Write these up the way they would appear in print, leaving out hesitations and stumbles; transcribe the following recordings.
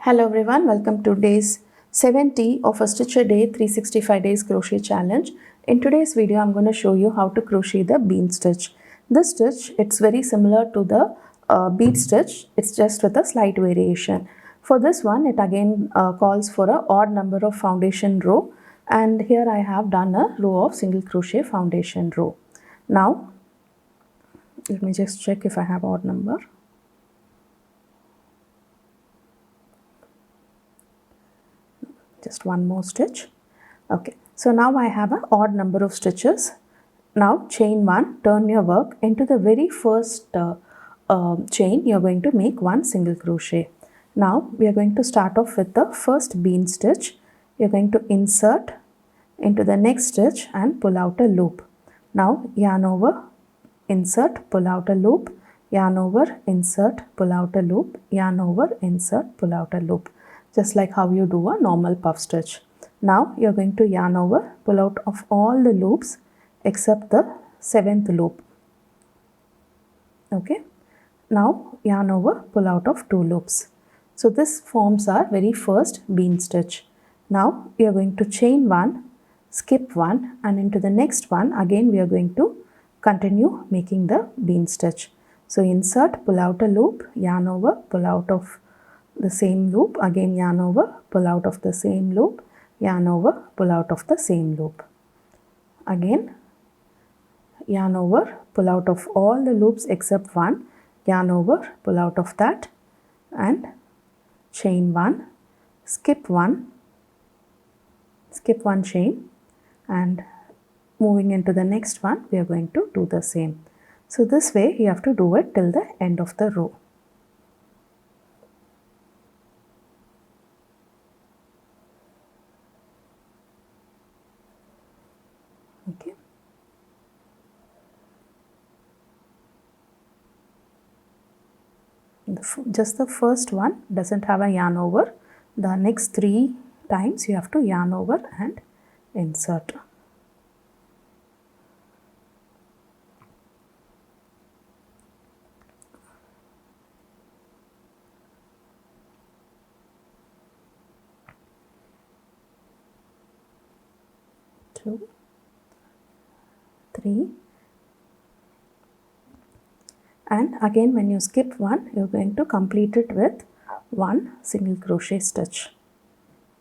Hello everyone, welcome to days 70 of a Stitch a Day 365 days crochet challenge. In today's video, I'm going to show you how to crochet the bean stitch. This stitch, it's very similar to the bead stitch. It's just with a slight variation. For this one, it again calls for an odd number of foundation row. And here I have done a row of single crochet foundation row. Now, let me just check if I have odd number. Just one more stitch. Okay, so now I have an odd number of stitches. Now chain one, turn your work into the very first chain. You're going to make one single crochet. Now we are going to start off with the first bean stitch. You're going to insert into the next stitch and pull out a loop. Now yarn over, insert, pull out a loop, yarn over, insert, pull out a loop, yarn over, insert, pull out a loop. Just like how you do a normal puff stitch. Now you're going to yarn over, pull out of all the loops except the 7th loop. Okay. Now yarn over, pull out of 2 loops. So this forms our very first bean stitch. Now you're going to chain 1, skip 1, and into the next one again we are going to continue making the bean stitch. So insert, pull out a loop, yarn over, pull out of the same loop, again yarn over, pull out of the same loop, yarn over, pull out of the same loop. Again yarn over, pull out of all the loops except one, yarn over, pull out of that, and chain 1, skip 1 chain, and moving into the next one we are going to do the same. So this way you have to do it till the end of the row. Okay. Just the first one doesn't have a yarn over. The next 3 times you have to yarn over and insert. Two, 3, and again when you skip one you're going to complete it with one single crochet stitch.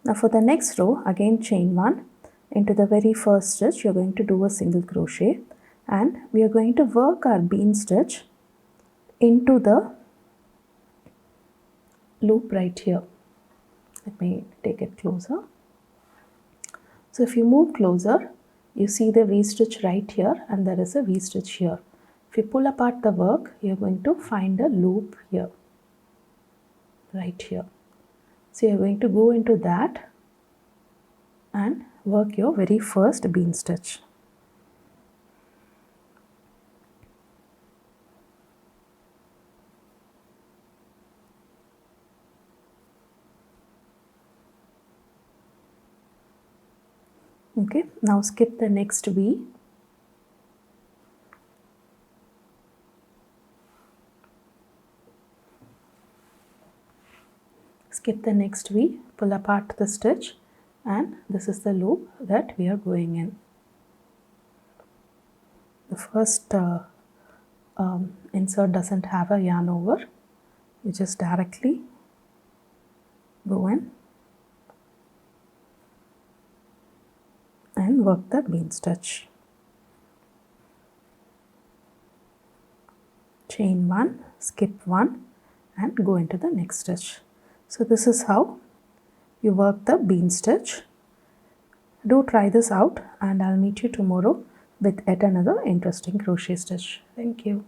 Now for the next row again chain 1, into the very first stitch you're going to do a single crochet, and we are going to work our bean stitch into the loop right here. Let me take it closer. So if you move closer, you see the V-stitch right here and there is a V-stitch here. If you pull apart the work, you're going to find a loop here, right here. So you're going to go into that and work your very first bean stitch. Okay, now skip the next V. Skip the next V, pull apart the stitch, and this is the loop that we are going in. The first insert doesn't have a yarn over. You just directly go in and work the bean stitch. Chain 1, skip 1, and go into the next stitch. So this is how you work the bean stitch. Do try this out and I'll meet you tomorrow with yet another interesting crochet stitch. Thank you.